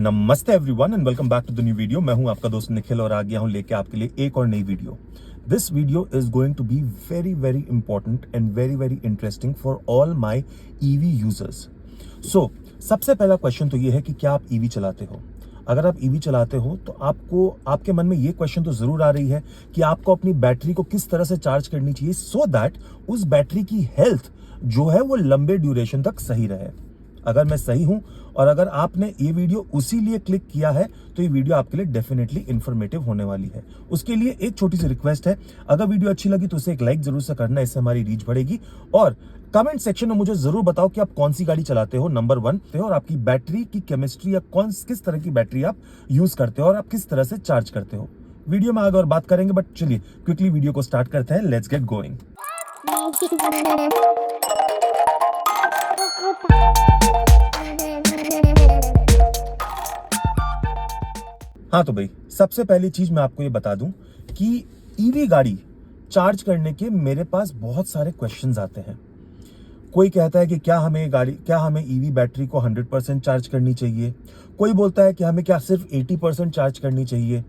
नमस्ते everyone and welcome back to the new video. मैं हूं आपका दोस्त निखिल और आ गया हूं लेके आपके लिए एक और नई video. This video is going to be very very important and very very interesting for all my EV users. So सबसे पहला क्वेश्चन तो ये है कि क्या आप ईवी चलाते हो। अगर आप ईवी चलाते हो तो आपको आपके मन में ये क्वेश्चन तो जरूर आ रही है कि आपको अपनी बैटरी को किस तरह से चार्ज करनी चाहिए सो दैट उस बैटरी की हेल्थ जो है वो लंबे ड्यूरेशन तक सही रहे। अगर मैं सही हूं और अगर आपने ये वीडियो उसी लिए क्लिक किया है तो ये वीडियो आपके लिए डेफिनेटली इंफॉर्मेटिव होने वाली है। उसके लिए एक छोटी सी रिक्वेस्ट है, अगर वीडियो अच्छी लगी तो उसे एक लाइक जरूर से करना, इससे हमारी रीच बढ़ेगी। और कमेंट सेक्शन में मुझे जरूर बताओ कि आप कौन सी गाड़ी चलाते हो, नंबर 1 पे, और आपकी बैटरी की केमिस्ट्री या किस तरह की बैटरी आप यूज करते हो और आप किस तरह से चार्ज करते हो। वीडियो में आगे और बात करेंगे, बट चलिए क्विकली वीडियो को स्टार्ट करते हैं। Let's get going. हाँ तो भाई, सबसे पहली चीज मैं आपको ये बता दूं कि ईवी गाड़ी चार्ज करने के मेरे पास बहुत सारे क्वेश्चंस आते हैं। कोई कहता है कि क्या हमें ईवी बैटरी को 100% चार्ज करनी चाहिए। कोई बोलता है कि हमें क्या सिर्फ 80% चार्ज करनी चाहिए।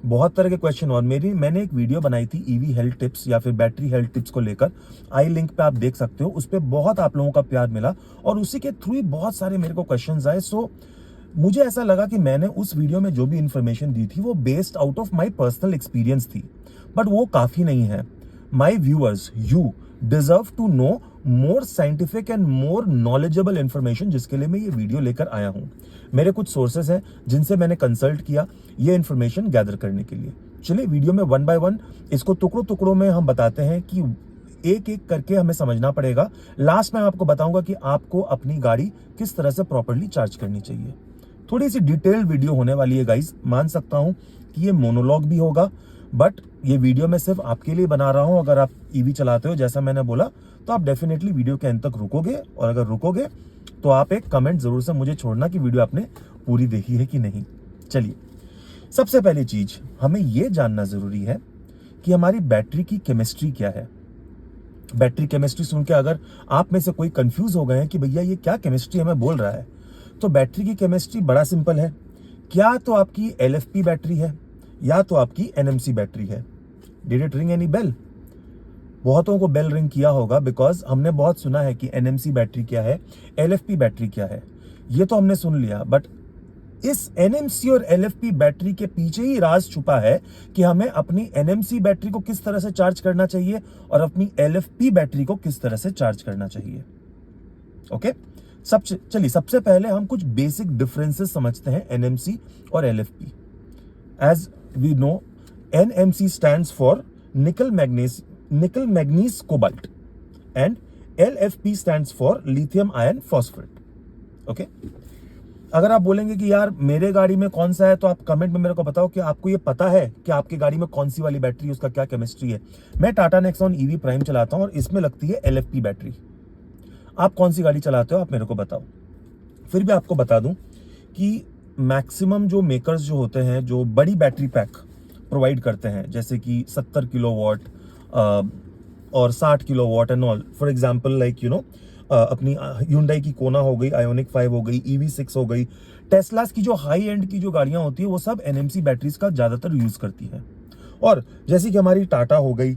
बहुत तरह के क्वेश्चन। और मैंने एक वीडियो बनाई थी ईवी हेल्थ टिप्स या फिर बैटरी हेल्थ टिप्स को लेकर, आई लिंक पे आप देख सकते हो। उस पर बहुत आप लोगों का प्यार मिला और उसी के थ्रू ही बहुत सारे मेरे को क्वेश्चंस आए। सो मुझे ऐसा लगा कि मैंने उस वीडियो में जो भी इंफॉर्मेशन दी थी वो based out of my personal experience थी, बट वो काफी नहीं है। My viewers, you deserve to know more scientific and more knowledgeable information, जिसके लिए मैं ये वीडियो लेकर आया हूं। मेरे कुछ सोर्सेस हैं जिनसे मैंने कंसल्ट किया ये इंफॉर्मेशन गैदर करने के लिए। चलिए वीडियो में 1 बाय 1 इसको टुकड़ों टुकड़ों में हम बताते हैं कि एक एक करके हमें समझना पड़ेगा। लास्ट में आपको बताऊंगा कि आपको अपनी गाड़ी किस तरह से प्रॉपर्ली चार्ज करनी चाहिए। थोड़ी सी डिटेल्ड वीडियो होने वाली है गाइस, मान सकता हूं कि ये मोनोलॉग भी होगा, बट ये वीडियो मैं सिर्फ आपके लिए बना रहा हूं। अगर आप ईवी चलाते हो जैसा मैंने बोला तो आप डेफिनेटली वीडियो के अंत तक रुकोगे, और अगर रुकोगे तो आप एक कमेंट जरूर से मुझे छोड़ना कि वीडियो आपने पूरी देखी है कि नहीं। चलिए, सबसे पहली चीज हमें यह जानना जरूरी है कि हमारी बैटरी की केमिस्ट्री क्या है। बैटरी केमिस्ट्री सुन के अगर आप में से कोई कंफ्यूज हो गए हैं कि भैया ये क्या केमिस्ट्री हमें बोल रहा है, तो बैटरी की केमिस्ट्री बड़ा सिंपल है। क्या तो आपकी LFP बैटरी है या तो आपकी NMC बैटरी है। Did it ring any bell? बहुतों को बेल रिंग किया होगा, बिकॉज हमने बहुत सुना है कि NMC बैटरी क्या है, LFP बैटरी क्या है, ये तो हमने सुन लिया। बट इस NMC और LFP बैटरी के पीछे ही राज छुपा है कि हमें अपनी NMC बैटरी को किस तरह से चार्ज करना चाहिए और अपनी LFP बैटरी को किस तरह से चार्ज करना चाहिए। ओके, चलिए सबसे पहले हम कुछ बेसिक डिफरेंसेस समझते हैं NMC और LFP। As we know, NMC stands for nickel manganese cobalt and LFP stands for lithium ion phosphate. Okay, अगर आप बोलेंगे कि यार मेरे गाड़ी में कौन सा है, तो आप कमेंट में मेरे को बताओ कि आपको ये पता है कि आपकी गाड़ी में कौन सी वाली बैटरी है, उसका क्या केमिस्ट्री है। मैं टाटा नेक्सॉन EV प्राइम चलाता हूं और इसमें लगती है LFP बैटरी। आप कौन सी गाड़ी चलाते हो आप मेरे को बताओ। फिर भी आपको बता दूं कि मैक्सिमम जो मेकर्स जो होते हैं, जो बड़ी बैटरी पैक प्रोवाइड करते हैं, जैसे कि 70 किलोवाट और 60 kilowatt and all, for example like अपनी Hyundai की कोना हो गई, आयोनिक 5 हो गई, EV6 हो गई, टेस्लास की जो हाई एंड की जो गाड़ियां होती है वो सब NMC बैटरीज का ज्यादातर यूज करती है। और जैसे कि हमारी टाटा हो गई,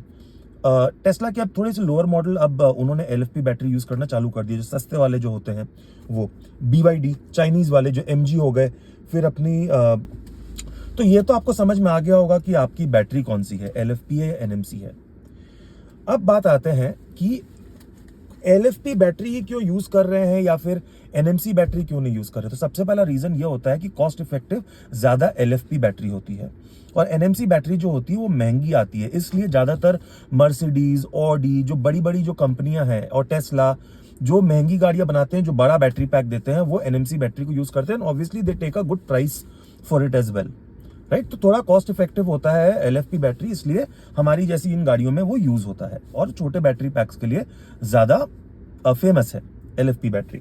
टेस्ला के अब थोड़े से लोअर मॉडल अब उन्होंने LFP बैटरी यूज करना चालू कर दिया, जो सस्ते वाले जो होते हैं वो BYD, चाइनीज वाले जो MG हो गए, फिर अपनी तो ये तो आपको समझ में आ गया होगा कि आपकी बैटरी कौन सी है, LFP है या NMC है। अब बात आते हैं कि LFP बैटरी ही क्यों यूज कर रहे हैं या फिर NMC बैटरी क्यों नहीं यूज कर रहे। तो सबसे पहला रीजन ये होता है कि कॉस्ट इफेक्टिव ज्यादा LFP बैटरी होती है और NMC बैटरी जो होती है वो महंगी आती है। इसलिए ज्यादातर मर्सिडीज, ऑडी, जो बड़ी बड़ी जो कंपनियां हैं, और टेस्ला जो महंगी गाड़ियां बनाते हैं, जो बड़ा बैटरी पैक देते हैं, वो NMC बैटरी को यूज करते हैं। Obviously they take a good price for it as well, right. तो थोड़ा कॉस्ट इफेक्टिव होता है LFP बैटरी, इसलिए हमारी जैसी इन गाड़ियों में वो यूज होता है और छोटे बैटरी पैक्स के लिए ज्यादा फेमस है LFP बैटरी।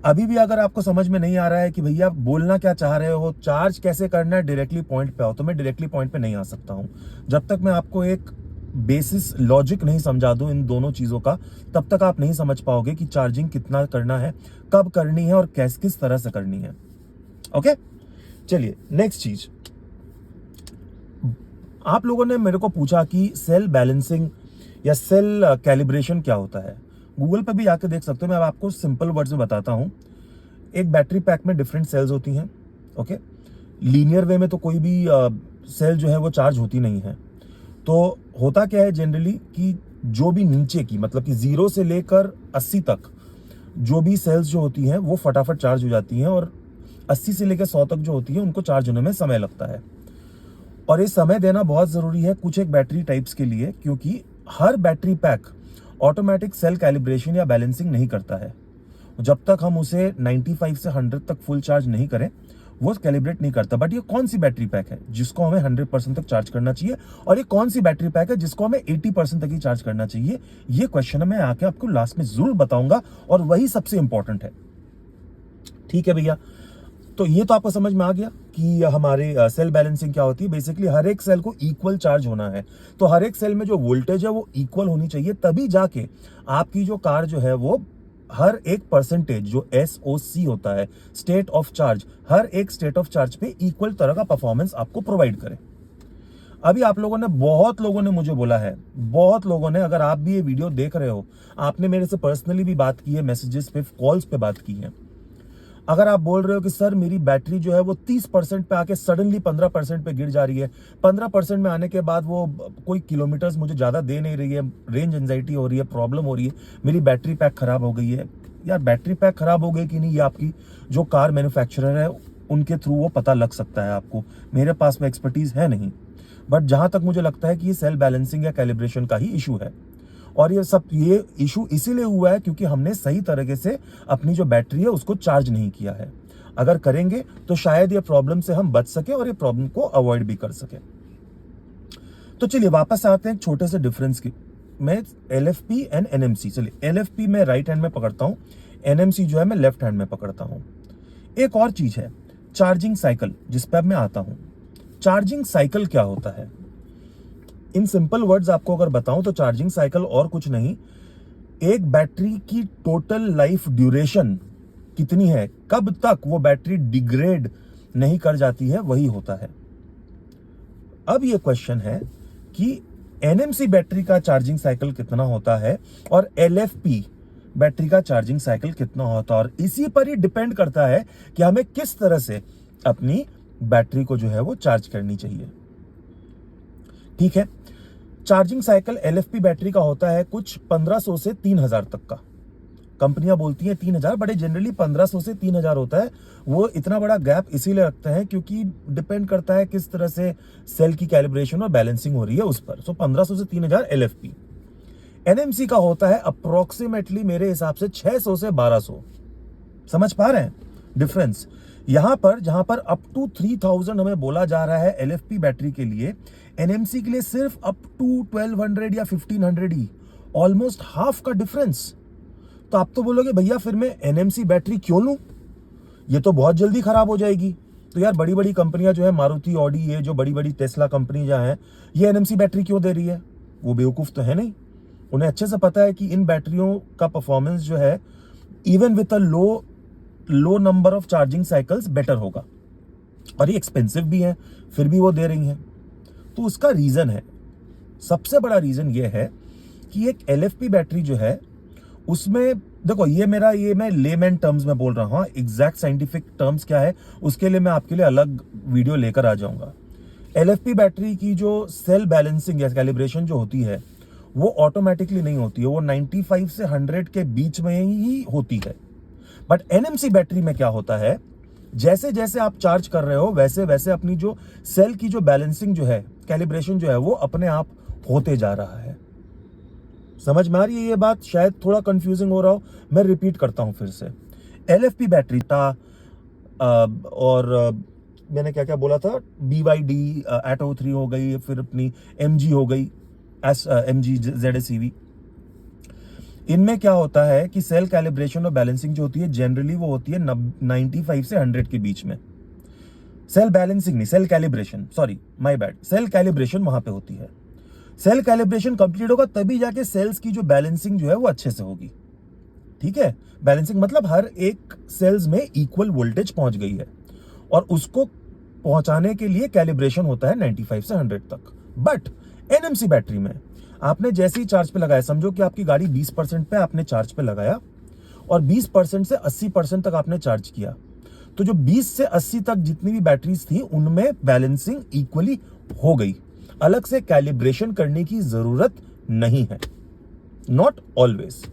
अभी भी अगर आपको समझ में नहीं आ रहा है कि भैया आप बोलना क्या चाह रहे हो, चार्ज कैसे करना है, डायरेक्टली पॉइंट पे आओ, तो मैं डायरेक्टली पॉइंट पे नहीं आ सकता हूं जब तक मैं आपको एक बेसिस लॉजिक नहीं समझा दूं इन दोनों चीज़ों का, तब तक आप नहीं समझ पाओगे कि चार्जिंग कितना करना है, कब करनी है और किस तरह से करनी है। ओके, चलिए नेक्स्ट चीज, आप लोगों ने मेरे को पूछा कि सेल बैलेंसिंग या सेल कैलिब्रेशन क्या होता है। गूगल पे भी जाके देख सकते हो, मैं आपको सिंपल वर्ड्स में बताता हूं। एक बैटरी पैक में डिफरेंट सेल्स होती हैं। ओके, लीनियर वे में तो कोई भी सेल जो है वो चार्ज होती नहीं है। तो होता क्या है जनरली कि जो भी नीचे की, मतलब कि 0 से लेकर 80 तक जो भी सेल्स जो होती हैं वो फटाफट चार्ज हो जाती हैं, और 80 से लेकर 100 तक जो होती है उनको चार्ज होने में समय लगता है। और ये समय देना बहुत ज़रूरी है कुछ एक बैटरी टाइप्स के लिए, क्योंकि हर battery pack automatic cell calibration या बैलेंसिंग नहीं करता है। जब तक हम उसे 95 से 100 तक फुल चार्ज नहीं करें वो कैलिब्रेट नहीं करता। बट ये कौन सी बैटरी पैक है जिसको हमें 100% तक चार्ज करना चाहिए, और ये कौन सी बैटरी पैक है जिसको हमें 80% तक ही चार्ज करना चाहिए, ये क्वेश्चन मैं आके आपको लास्ट में जरूर बताऊंगा, और वही सबसे इंपॉर्टेंट है। ठीक है भैया, तो ये तो आपको समझ में आ गया कि हमारे सेल बैलेंसिंग क्या होती है। बेसिकली हर एक सेल को इक्वल चार्ज होना है, तो हर एक सेल में जो वोल्टेज है वो इक्वल होनी चाहिए, तभी जाके आपकी जो कार जो है वो हर एक परसेंटेज जो SOC होता है, स्टेट ऑफ चार्ज, हर एक स्टेट ऑफ चार्ज पे इक्वल तरह का परफॉर्मेंस आपको प्रोवाइड करे। अभी आप लोगों ने, बहुत लोगों ने मुझे बोला है, बहुत लोगों ने, अगर आप भी ये वीडियो देख रहे हो, आपने मेरे से पर्सनली भी बात की है, मैसेजेस पे, कॉल्स पे बात की है। अगर आप बोल रहे हो कि सर मेरी बैटरी जो है वो 30% पे आके सडनली 15% पे गिर जा रही है, 15% में आने के बाद वो कोई किलोमीटर्स मुझे ज़्यादा दे नहीं रही है, रेंज एंजाइटी हो रही है, प्रॉब्लम हो रही है, मेरी बैटरी पैक खराब हो गई है। यार बैटरी पैक खराब हो गई कि नहीं, ये आपकी जो कार मैन्युफैक्चरर है उनके थ्रू वो पता लग सकता है आपको, मेरे पास में एक्सपर्टीज है नहीं। बट जहाँ तक मुझे लगता है कि ये सेल बैलेंसिंग या कैलिब्रेशन का ही इशू है, और ये इशू इसीलिए हुआ है क्योंकि हमने सही तरीके से अपनी जो बैटरी है उसको चार्ज नहीं किया है। अगर करेंगे तो शायद ये प्रॉब्लम से हम बच सके और ये प्रॉब्लम को अवॉइड भी कर सके। तो चलिए वापस आते हैं एक छोटे से डिफरेंस की। मैं LFP एंड NMC, चलिए LFP मैं राइट हैंड में पकड़ता हूं, NMC जो है मैं लेफ्ट हैंड में पकड़ता हूं। एक और चीज है चार्जिंग साइकिल, जिस पर अब मैं आता हूं। चार्जिंग साइकिल क्या होता है, इन सिंपल वर्ड्स आपको अगर बताऊं तो चार्जिंग साइकिल और कुछ नहीं, एक बैटरी की टोटल लाइफ ड्यूरेशन कितनी है, कब तक वो बैटरी डिग्रेड नहीं कर जाती है, वही होता है। अब ये क्वेश्चन है कि NMC बैटरी का चार्जिंग साइकिल कितना होता है और LFP बैटरी का चार्जिंग साइकिल कितना होता है, और इसी पर ही डिपेंड करता है कि हमें किस तरह से अपनी बैटरी को जो है वो चार्ज करनी चाहिए। ठीक है, चार्जिंग साइकिल LFP बैटरी का होता है कुछ 1500 से 3000 तक का। कंपनियां बोलती हैं 3000, बड़े जनरली 1500 से 3000 होता है। वो इतना बड़ा गैप इसीलिए रखते हैं क्योंकि डिपेंड करता है किस तरह से सेल की कैलिब्रेशन और बैलेंसिंग हो रही है उस पर। सो 1500 से 3000 LFP। NMC का होता है अप्रोक्सीमेटली मेरे हिसाब से 600 से 1200। समझ पा रहे हैं डिफरेंस? यहां पर जहां पर अप टू 3000 हमें बोला जा रहा है LFP बैटरी के लिए, NMC के लिए सिर्फ अप टू 1200 या 1500 ही, ऑलमोस्ट हाफ का डिफरेंस। तो आप तो बोलोगे भैया फिर मैं NMC बैटरी क्यों लूं, ये तो बहुत जल्दी खराब हो जाएगी। तो यार बड़ी बड़ी कंपनियां जो है, मारुति, ऑडी, ये जो बड़ी बड़ी टेस्ला कंपनी जो है, ये NMC बैटरी क्यों दे रही है? वो बेवकूफ तो है नहीं, उन्हें अच्छे से पता है कि इन बैटरियों का परफॉर्मेंस जो है even with a low number of charging cycles better होगा, और ये एक्सपेंसिव भी है, फिर भी वो दे रही हैं। तो उसका रीजन है, सबसे बड़ा रीजन ये है कि एक LFP बैटरी जो है उसमें, देखो ये मैं लेमैन टर्म्स में बोल रहा हूँ, एग्जैक्ट साइंटिफिक टर्म्स क्या है उसके लिए मैं आपके लिए अलग वीडियो लेकर आ जाऊंगा। LFP बैटरी की जो सेल बैलेंसिंग या कैलिब्रेशन जो होती है वो ऑटोमेटिकली नहीं होती है, वो 95 से 100 के बीच में ही होती है। बट NMC बैटरी में क्या होता है, जैसे जैसे आप चार्ज कर रहे हो वैसे वैसे अपनी जो सेल की जो बैलेंसिंग जो है, कैलिब्रेशन जो है, वो अपने आप होते जा रहा है। समझ में आ रही है ये बात? शायद थोड़ा कंफ्यूजिंग हो रहा हो, मैं रिपीट करता हूं फिर से। LFP बैटरी था और मैंने क्या क्या बोला था, BYD Atto 3 हो गई, फिर अपनी MG हो गई, MG ZSEV। इनमें क्या होता है कि सेल कैलिब्रेशन और बैलेंसिंग जो होती है जनरली वो होती है 95 से 100 के बीच में। सेल बैलेंसिंग नहीं, cell calibration, sorry my bad, cell calibration वहां पे होती है। सेल कैलिब्रेशन कंप्लीट होगा तभी जाके सेल्स की जो बैलेंसिंग जो है वो अच्छे से होगी। ठीक है, बैलेंसिंग मतलब हर एक सेल्स में इक्वल वोल्टेज पहुंच गई है और उसको पहुंचाने के लिए कैलिब्रेशन होता है 95 से 100 तक। बट एनएमसी बैटरी में आपने जैसे ही चार्ज पे लगाया, समझो कि आपकी गाड़ी 20% पे आपने चार्ज पे लगाया और 20% से 80% तक आपने चार्ज किया, तो जो 20 से 80 तक जितनी भी बैटरीज थी उनमें बैलेंसिंग इक्वली हो गई। अलग से कैलिब्रेशन करने की जरूरत नहीं है, नॉट ऑलवेज।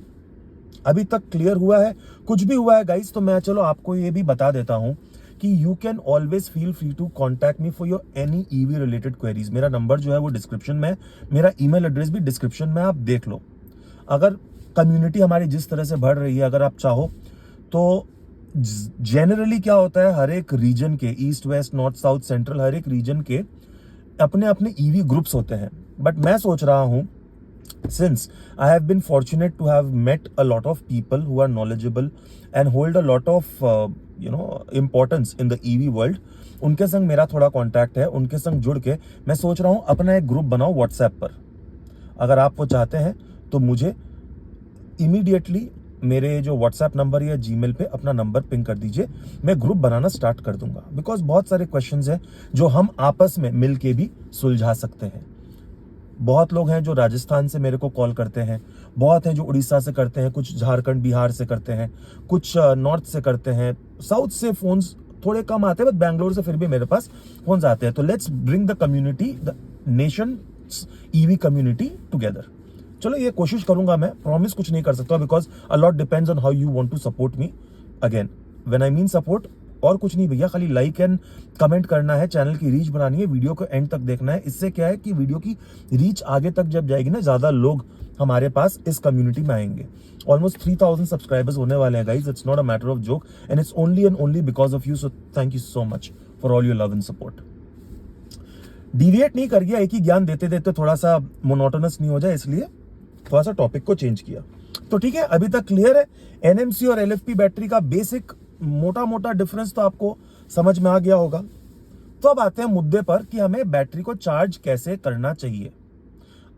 अभी तक क्लियर हुआ है? कुछ भी हुआ है गाइस तो मैं चलो आपको ये भी बता देता हूं कि you can always feel free to contact me for your any EV related queries. मेरा नंबर जो है वो डिस्क्रिप्शन में है, मेरा ईमेल एड्रेस भी डिस्क्रिप्शन में, आप देख लो। अगर कम्युनिटी हमारी जिस तरह से बढ़ रही है, अगर आप चाहो तो जनरली क्या होता है, हर एक रीजन के, east west north south central, हर एक रीजन के अपने अपने ईवी ग्रुप्स होते हैं। बट मैं सोच रहा हूं, since I have been fortunate to have met a lot of people who are knowledgeable and hold a lot of importance in the EV world, उनके संग मेरा थोड़ा कांटेक्ट है, उनके संग जुड़ के मैं सोच रहा हूं अपना एक ग्रुप बनाओ व्हाट्सएप पर। अगर आप वो चाहते हैं तो मुझे इमीडिएटली मेरे जो व्हाट्सएप नंबर या जीमेल पे अपना नंबर पिंग कर दीजिए, मैं ग्रुप बनाना स्टार्ट कर दूंगा। बिकॉज बहुत सारे क्वेश्चंस हैं जो हम आपस में मिल के भी सुलझा सकते हैं। बहुत लोग हैं जो राजस्थान से मेरे को कॉल करते हैं, बहुत हैं जो उड़ीसा से करते हैं, कुछ झारखंड बिहार से करते हैं, कुछ नॉर्थ से करते हैं, साउथ से फोन्स थोड़े कम आते हैं, बट बैंगलोर से फिर भी मेरे पास फोन्स आते हैं। तो let's bring the community, the nation EV community together. चलो ये कोशिश करूंगा, मैं प्रॉमिस कुछ नहीं कर सकता because a lot depends on how you want to support me. Again when I mean support, और कुछ नहीं भैया, खाली लाइक एंड कमेंट करना है, चैनल की रीच बनानी है, वीडियो को एंड तक देखना है। इससे क्या है कि वीडियो की रीच आगे तक जब जाएगी ना, ज्यादा लोग हमारे पास इस कम्युनिटी में आएंगे। ऑलमोस्ट 3000 सब्सक्राइबर्स होने वाले हैं guys, it's not a matter of joke and it's only and only because of you. So thank you so much for all your love and support. Deviate नहीं कर गया, एक ही ज्ञान देते देते थोड़ा सा मोनोटोनस नहीं हो जाए, इसलिए थोड़ा सा टॉपिक को चेंज किया। तो ठीक है, अभी तक क्लियर है। एनएमसी और एलएफपी बैटरी का बेसिक मोटा मोटा डिफरेंस तो आपको समझ में आ गया होगा। तो अब आते हैं मुद्दे पर कि हमें बैटरी को चार्ज कैसे करना चाहिए।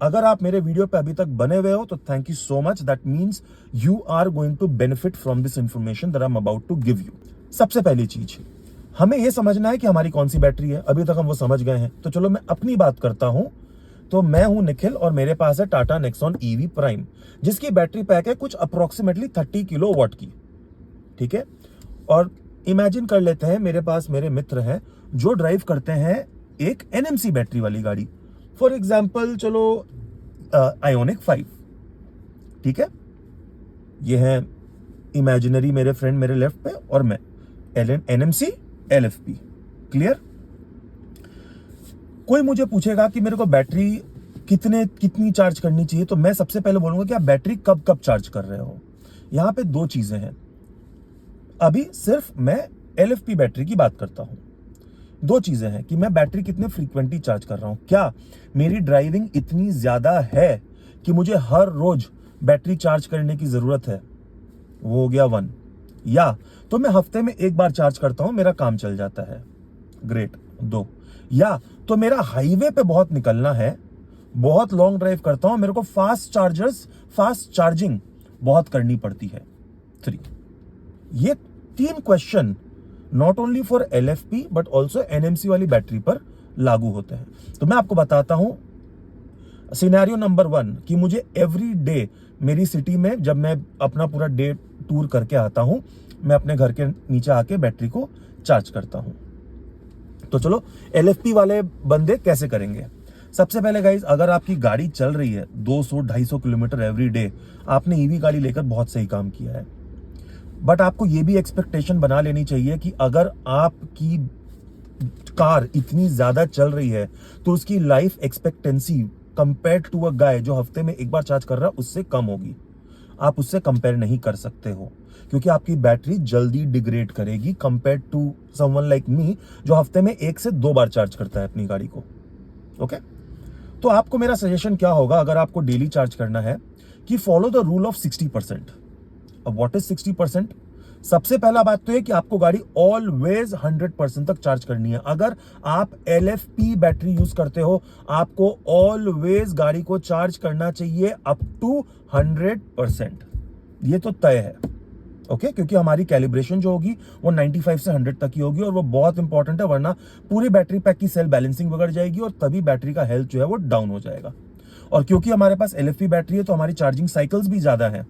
अगर आप मेरे वीडियो पे अभी तक बने हुए हो तो thank you so much, that means you are going to benefit from this information that I am about to give you. सबसे पहली चीज, हमें यह समझना है कि हमारी कौन सी बैटरी है। अभी तक हम वो समझ गए हैं, तो चलो मैं अपनी बात करता हूं। तो मैं हूं निखिल और मेरे पास है टाटा नेक्सॉन ईवी प्राइम, जिसकी बैटरी पैक है कुछ अप्रोक्सीमेटली 30 किलोवाट की। ठीक है, और इमेजिन कर लेते हैं मेरे पास मेरे मित्र हैं जो ड्राइव करते हैं एक एनएमसी बैटरी वाली गाड़ी। फॉर एग्जांपल चलो आयोनिक 5। ठीक है, ये है इमेजिनरी मेरे फ्रेंड मेरे लेफ्ट पे और मैं एनएमसी एलएफपी। क्लियर? कोई मुझे पूछेगा कि मेरे को बैटरी कितनी चार्ज करनी चाहिए, तो मैं सबसे पहले बोलूंगा कि आप बैटरी कब कब चार्ज कर रहे हो। यहां पे दो चीजें हैं, अभी सिर्फ मैं एलएफपी बैटरी की बात करता हूं। दो चीजें हैं कि मैं बैटरी कितने फ्रीक्वेंटली चार्ज कर रहा हूं। क्या मेरी ड्राइविंग इतनी ज्यादा है कि मुझे हर रोज बैटरी चार्ज करने की जरूरत है, वो हो गया 1। या तो मैं हफ्ते में एक बार चार्ज करता हूं, मेरा काम चल जाता है, ग्रेट 2। या तो मेरा हाईवे पे बहुत निकलना है, बहुत लॉन्ग ड्राइव करता हूं, मेरे को फास्ट चार्जिंग बहुत करनी पड़ती है, 3। ये 3 question not only for LFP but also NMC वाली बैटरी पर लागू होते हैं। तो मैं आपको बताता हूं सिनेरियो नंबर 1 कि मुझे एवरी डे मेरी सिटी में जब मैं अपना पूरा डे टूर करके आता हूं, मैं अपने घर के नीचे आके बैटरी को चार्ज करता हूं। तो चलो एलएफपी वाले बंदे कैसे करेंगे। सबसे पहले गाइज, अगर आपकी गाड़ी चल रही है 200-250 किलोमीटर एवरी डे, आपने ईवी गाड़ी लेकर बहुत सही काम किया है। बट आपको ये भी एक्सपेक्टेशन बना लेनी चाहिए कि अगर आपकी कार इतनी ज्यादा चल रही है तो उसकी life expectancy compare to a guy जो हफ्ते में एक बार चार्ज कर रहा है उससे कम होगी। आप उससे कंपेयर नहीं कर सकते हो, क्योंकि आपकी बैटरी जल्दी डिग्रेड करेगी compare to someone like me जो हफ्ते में 1 से 2 बार चार्ज करता है अपनी गाड़ी को। ओके, तो आपको मेरा सजेशन क्या होगा अगर आपको डेली चार्ज करना है, कि फॉलो द रूल ऑफ 60%। अब व्हाट इज 60%? सबसे पहला बात तो है कि आपको गाड़ी ऑलवेज 100% तक चार्ज करनी है। अगर आप LFP बैटरी यूज करते हो, आपको ऑलवेज गाड़ी को चार्ज करना चाहिए अप टू 100%। ये तो तय है, ओके, क्योंकि हमारी कैलिब्रेशन जो होगी वो 95 से 100 तक ही होगी, और वो बहुत इंपॉर्टेंट है, वरना पूरी बैटरी पैक की सेल बैलेंसिंग बिगड़ जाएगी और तभी बैटरी का हेल्थ जो है वो डाउन हो जाएगा। और क्योंकि हमारे पास LFP बैटरी है तो हमारी चार्जिंग साइकिल्स भी ज्यादा है,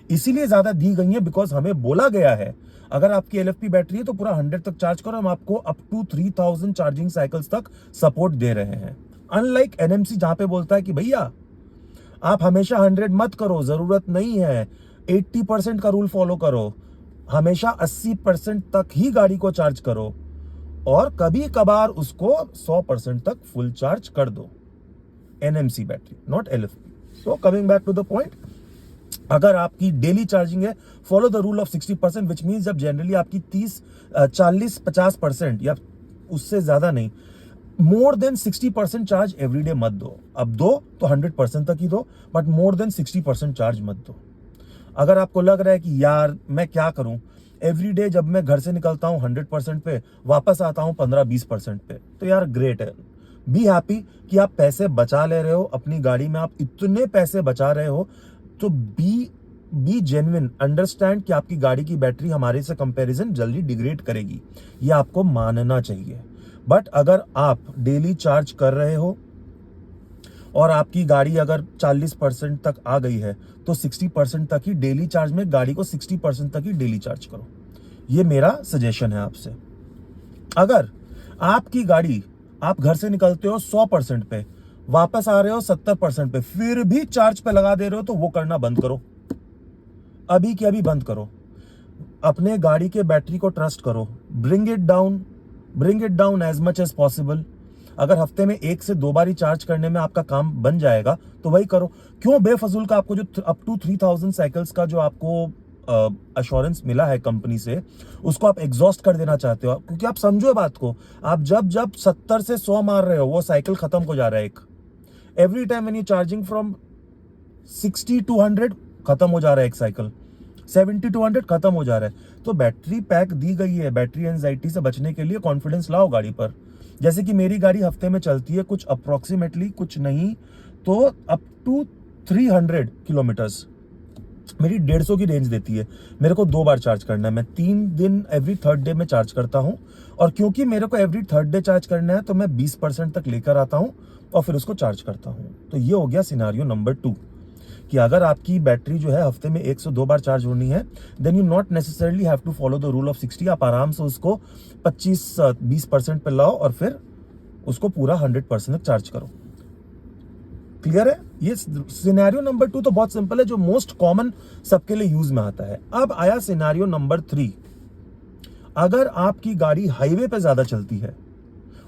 इसीलिए ज्यादा दी गई है, बिकॉज हमें बोला गया है अगर आपकी LFP बैटरी है तो पूरा 100 तक चार्ज करो, हम आपको अप टू 3000 चार्जिंग साइकिल्स तक सपोर्ट दे रहे हैं। अनलाइक NMC जहां पे बोलता है कि भैया आप हमेशा 100 मत करो, जरूरत नहीं है, 80% का रूल फॉलो करो, हमेशा 80% तक ही गाड़ी को चार्ज करो और कभी कभार उसको 100% तक फुल चार्ज कर दो। NMC battery, not LFP। So coming back to the point, अगर आपकी डेली चार्जिंग है, follow the rule of 60%, which means जब जनरली आपकी 40-50% या उससे ज्यादा नहीं, मोर देन 60% चार्ज एवरीडे मत दो। अब दो तो 100% तक ही दो, बट मोर देन 60% चार्ज मत दो। अगर आपको लग रहा है कि यार मैं क्या करूं, एवरीडे जब मैं घर से निकलता हूं 100% पे, वापस आता हूं 15-20% पे, तो यार ग्रेट है, बी हैप्पी कि आप पैसे बचा ले रहे हो अपनी गाड़ी में, आप इतने पैसे बचा रहे हो, तो बी जेन्युइन, अंडरस्टैंड कि आपकी गाड़ी की बैटरी हमारे से कंपैरिजन जल्दी डिग्रेड करेगी, ये आपको मानना चाहिए। बट अगर आप डेली चार्ज कर रहे हो और आपकी गाड़ी अगर 40% तक आ गई है तो 60% तक ही डेली चार्ज में, गाड़ी को 60% तक ही डेली चार्ज करो, ये मेरा सजेशन है आपसे। अगर आपकी गाड़ी, आप घर से निकलते हो 100% पे, वापस आ रहे हो 70% पे, फिर भी चार्ज पे लगा दे रहे हो, तो वो करना बंद करो, अभी के अभी बंद करो। अपने गाड़ी के बैटरी को ट्रस्ट करो, bring it down as much as possible. अगर हफ्ते में 1 से 2 बार ही चार्ज करने में आपका काम बन जाएगा तो वही करो। क्यों बेफजूल का आपको जो अप टू 3000 साइकिल्स का जो आपको अश्योरेंस मिला है कंपनी से, उसको आप एग्जॉस्ट कर देना चाहते हो? क्योंकि आप समझो बात को, आप जब 70 से 100 मार रहे हो, वो साइकिल खत्म हो जा रहा है। एक every time when you charging from 60 to 100 खत्म हो जा रहा है, एक साइकिल 70 to 100 खत्म हो जा रहा है। तो बैटरी पैक दी गई है, बैटरी एंजाइटी से बचने के लिए कॉन्फिडेंस लाओ गाड़ी पर। जैसे कि मेरी गाड़ी हफ्ते में चलती है कुछ अप्रोक्सीमेटली, कुछ नहीं तो अप टू 300 किलोमीटर्स, मेरी 150 की रेंज देती है। मेरे को 2 बार चार्ज करना है, मैं 3 दिन एवरी थर्ड डे में चार्ज करता हूं, और क्योंकि मेरे को एवरी थर्ड डे चार्ज करना है तो मैं 20% तक लेकर आता हूं और फिर उसको चार्ज करता हूं। तो ये हो गया सिनारियो नंबर 2, कि अगर आपकी बैटरी जो है हफ्ते में 1 से 2 बार चार्ज होनी है, then you not necessarily have to follow the rule of 60। आप आराम से उसको 25-20% पे लाओ और फिर उसको पूरा 100% तक चार्ज करो। क्लियर है? ये सिनेरियो नंबर 2 तो बहुत सिंपल है, जो मोस्ट कॉमन सबके लिए यूज में आता है। अब आया सिनेरियो नंबर 3। अगर आपकी गाड़ी हाईवे पे ज्यादा चलती है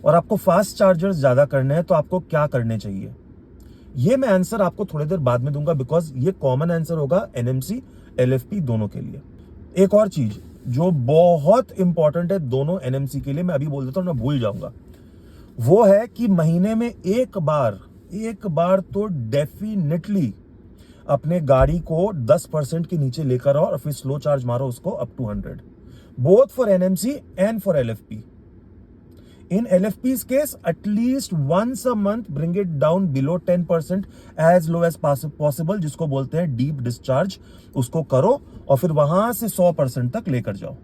और आपको फास्ट चार्जर्स ज्यादा करने हैं, तो आपको क्या करने चाहिए? ये मैं आंसर आपको थोड़ी देर बाद में दूंगा, बिकॉज ये कॉमन आंसर होगा NMC LFP दोनों के लिए। एक और चीज जो बहुत इंपॉर्टेंट है दोनों NMC के लिए, मैं अभी बोल देता हूं, मैं भूल जाऊंगा, वो है कि महीने में एक बार तो डेफिनेटली अपने गाड़ी को 10% के नीचे लेकर आओ और फिर स्लो चार्ज मारो उसको up to 100, both for NMC and for LFP। In LFP's case, at least once a month, bring it down below 10% as low as possible, जिसको बोलते हैं डीप डिस्चार्ज, उसको करो और फिर वहां से 100% तक लेकर जाओ।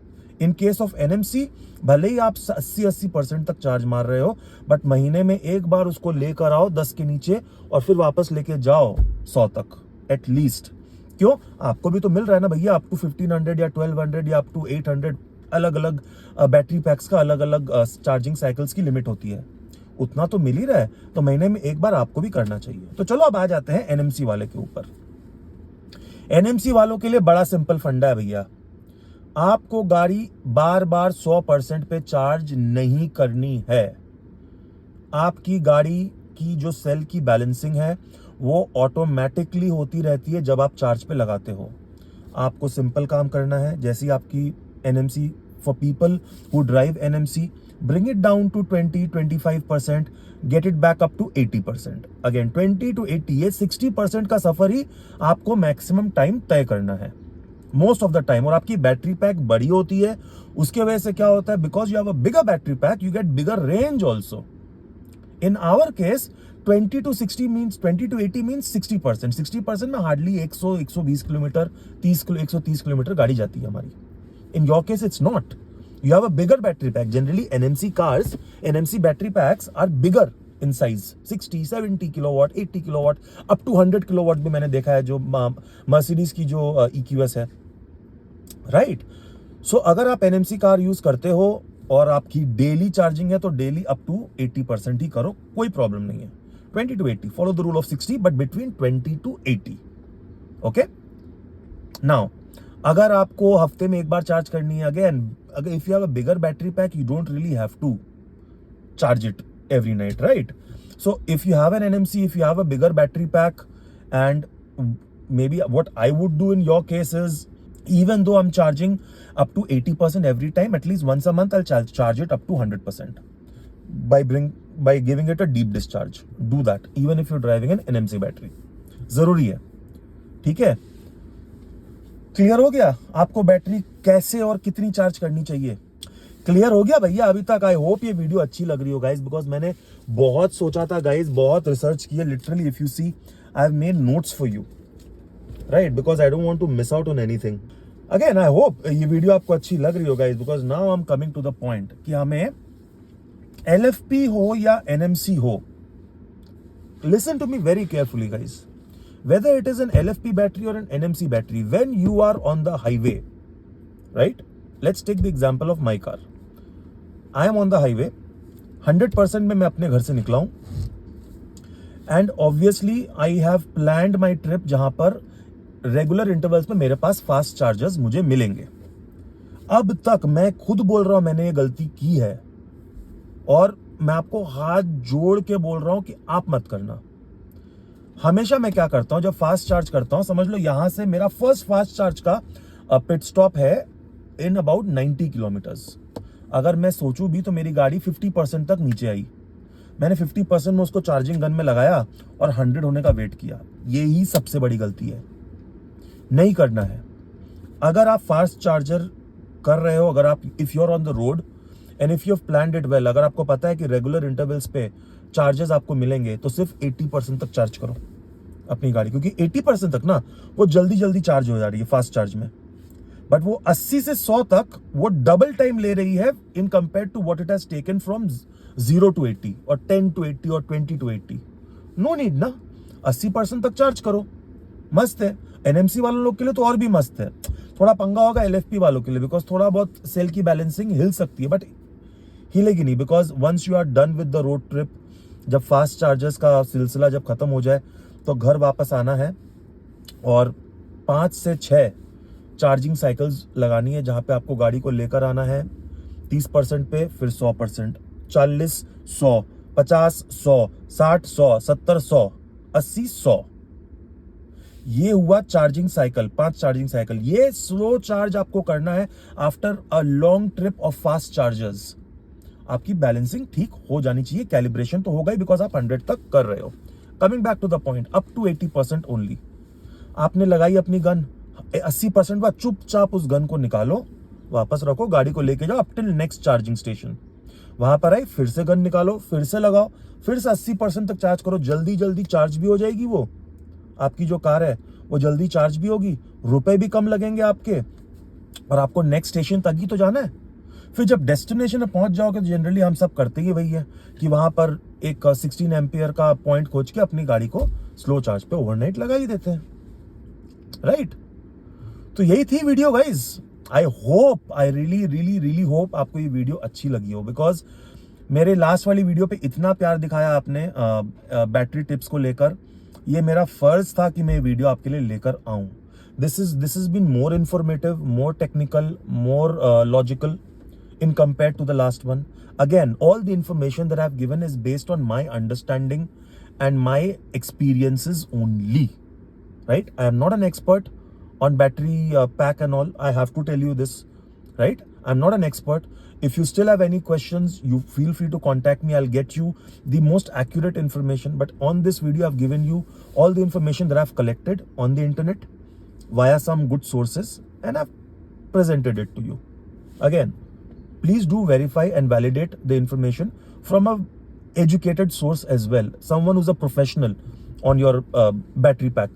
इन केस ऑफ NMC, भले ही आप 80% तक चार्ज मार रहे हो, बट महीने में एक बार उसको लेकर आओ 10 के नीचे और फिर वापस लेके जाओ 100 तक एटलीस्ट। क्यों? आपको भी तो मिल रहा है ना भैया, अप टू 1500 या 1200 या अप टू 800, अलग अलग बैटरी पैक्स का अलग अलग चार्जिंग साइकिल्स की लिमिट होती है, उतना तो मिल ही रहा है, तो महीने में एक बार आपको भी करना चाहिए। तो चलो अब आ जाते हैं NMC वाले के ऊपर। NMC वालों के लिए बड़ा सिंपल फंडा है भैया, आपको गाड़ी बार बार 100% पे चार्ज नहीं करनी है। आपकी गाड़ी की जो सेल की बैलेंसिंग है वो ऑटोमेटिकली होती रहती है जब आप चार्ज पे लगाते हो। आपको सिंपल काम करना है, जैसी आपकी NMC, for people who drive NMC, bring it down to 20-25%, get it back up to 80%, again 20 to 80, ये 60% का सफर ही आपको मैक्सिमम टाइम तय करना है। Most of the time. और आपकी बैटरी पैक बड़ी होती है, उसके वजह से क्या होता है, because you have a bigger battery pack, you get bigger range also. In our case 20 to 60 means 20 to 80 means 60%। 60% में हार्डली 100-120 किलोमीटर 130 किलोमीटर गाड़ी जाती है हमारी। In your case it's not, you have a bigger battery pack. Generally NMC cars, NMC battery packs are bigger in size, 60, 70 kilowatt, 80 kilowatt, up to 100 kilowatt भी मैंने देखा है जो मर्सिडीज की जो EQS है, राइट। सो अगर आप एनएमसी कार यूज करते हो और आपकी डेली चार्जिंग है तो डेली अप टू 80% ही करो, कोई प्रॉब्लम नहीं है। 20 to 80, follow the rule of 60, but between 20 to 80। Okay, now अगर आपको हफ्ते में एक बार चार्ज करनी है, अगेन अगर if you have a bigger battery pack you don't really have to charge it every night, right? So if you have an NMC, if you have a bigger battery pack, and maybe what I would do in your case is, even though I'm charging up to 80% every time, at least once a month I'll charge it up to 100% by giving it a deep discharge. Do that even if you're driving an NMC battery, जरूरी है, ठीक है। Clear हो गया आपको battery कैसे और कितनी चार्ज करनी चाहिए? क्लियर हो गया भैया अभी तक? आई होप ये वीडियो अच्छी लग रही हो गाइस, बिकॉज मैंने बहुत सोचा था गाइस, बहुत रिसर्च किया literally. If you see I have made notes for you, right, because I don't want to miss out on anything. Again I hope ये वीडियो आपको अच्छी लग रही हो guys, because now I am coming to the point कि हमें LFP हो या NMC हो, listen to me very carefully guys, whether it is an LFP battery or an NMC battery, when you are on the highway, right? Let's take the example of my car. I am on the highway, 100% में मैं अपने घर से निकला हूं, and obviously I have planned my trip जहां पर regular intervals में मेरे पास फास्ट चार्जर्स मुझे मिलेंगे। अब तक मैं खुद बोल रहा हूं मैंने ये गलती की है, और मैं आपको हाथ जोड़ के बोल रहा हूं कि आप मत करना। हमेशा मैं क्या करता हूं, जब फास्ट चार्ज करता हूं, समझ लो यहां से मेरा फर्स्ट फास्ट चार्ज का पिट स्टॉप है इन अबाउट 90 किलोमीटर्स। अगर मैं सोचूं भी तो मेरी गाड़ी 50% तक नीचे आई, मैंने 50% में उसको चार्जिंग गन में लगाया और 100 होने का वेट किया। ये ही सबसे बड़ी गलती है, नहीं करना है। अगर आप फास्ट चार्जर कर रहे हो, अगर आप if you are on the road and if you have planned it well, अगर आपको पता है कि रेगुलर इंटरवल्स पे चार्जेस आपको मिलेंगे, तो सिर्फ 80% तक चार्ज करो अपनी गाड़ी, क्योंकि 80% तक ना वो जल्दी जल्दी चार्ज हो जा रही है फास्ट चार्ज में, बट वो 80 से 100 तक वो डबल टाइम ले रही है in compare to what it has taken from 0 to 80 और 10 to 80 और 20 to 80। नो नीड ना, 80% तक चार्ज करो, मस्त है। एनएमसी वालों लोग के लिए तो और भी मस्त है। थोड़ा पंगा होगा एलएफपी वालों के लिए, बिकॉज थोड़ा बहुत सेल की बैलेंसिंग हिल सकती है, बट हिलेगी नहीं, because once you are done with the road trip, जब फास्ट चार्जर्स का सिलसिला जब खत्म हो जाए तो घर वापस आना है और 5 से 6 चार्जिंग साइकिल्स लगानी है, जहां पे आपको गाड़ी को लेकर आना है 30% पे, फिर 100%, 40, 100, 50, 100, 60, 100, 70, 100, 80, 100। ये हुआ चार्जिंग साइकिल, 5 चार्जिंग साइकिल। ये स्लो चार्ज आपको करना है after a long trip of fast chargers. आपकी बैलेंसिंग ठीक हो जानी चाहिए, कैलिब्रेशन तो होगा ही, बिकॉज आप 100 तक कर रहे हो। Coming back to the point, up to 80% only. आपने लगाई अपनी गन, 80% बाद चुपचाप उस गन को निकालो, वापस रखो, गाड़ी को लेके जाओ up till next charging station. वहां पर आई, फिर से गन निकालो, फिर से लगाओ, फिर से 80% तक चार्ज करो। जल्दी जल्दी चार्ज भी हो जाएगी, वो आपकी जो कार है वो जल्दी चार्ज भी होगी, रुपए भी कम लगेंगे आपके, और आपको नेक्स्ट स्टेशन तक ही तो जाना है। फिर जब डेस्टिनेशन में पहुंच जाओगे, तो जनरली हम सब करते ही वही है कि वहां पर एक 16 एम्पियर का पॉइंट खोज के अपनी गाड़ी को स्लो चार्ज पे ओवरनाइट लगा ही देते हैं, राइट। तो यही थी video guys. I hope, I really hope आपको ये वीडियो अच्छी लगी हो, बिकॉज मेरे लास्ट वाली वीडियो पे इतना प्यार दिखाया आपने बैटरी टिप्स को लेकर। ये मेरा फर्ज था कि मैं ये वीडियो आपके लिए लेकर आऊं। This is been more informative, more technical, more logical in compared to the last one. Again, all the information that I have given is based on my understanding and my experiences only, right? I am not an expert on battery pack and all. I have to tell you this, right? I'm not an expert. If you still have any questions, you feel free to contact me. I'll get you the most accurate information. But on this video, I've given you all the information that I've collected on the internet via some good sources. and I've presented it to you. Again, please do verify and validate the information from a educated source as well, someone who's a professional on your battery pack.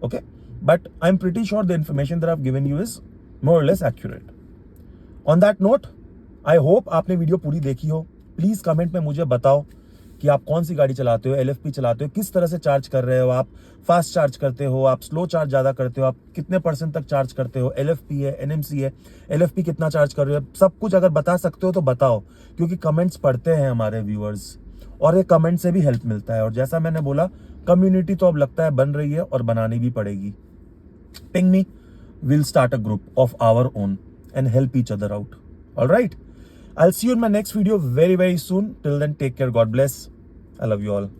Okay, but I'm pretty sure the information that I've given you is more or less accurate. On that note, I hope आपने video पूरी देखी हो. Please comment में मुझे बताओ कि आप कौन सी गाड़ी चलाते हो, LFP चलाते हो, किस तरह से चार्ज कर रहे हो, आप फास्ट चार्ज करते हो, आप स्लो चार्ज ज़्यादा करते हो, आप कितने % तक चार्ज करते हो, LFP है, NMC है, LFP कितना चार्ज कर रहे हो, सब कुछ अगर बता सकते हो तो बताओ, क्योंकि कमेंट्स पढ़ते हैं हमारे व्यूअर्स और ये कमेंट से भी हेल्प मिलता है. और जैसा मैंने बोला, कम्युनिटी तो अब लगता है बन रही है और बनानी भी पड़ेगी. Ping me, we'll start a group of our own and help each other out. All right? I'll see you in my next video very, very soon. Till then, take care. God bless. I love you all.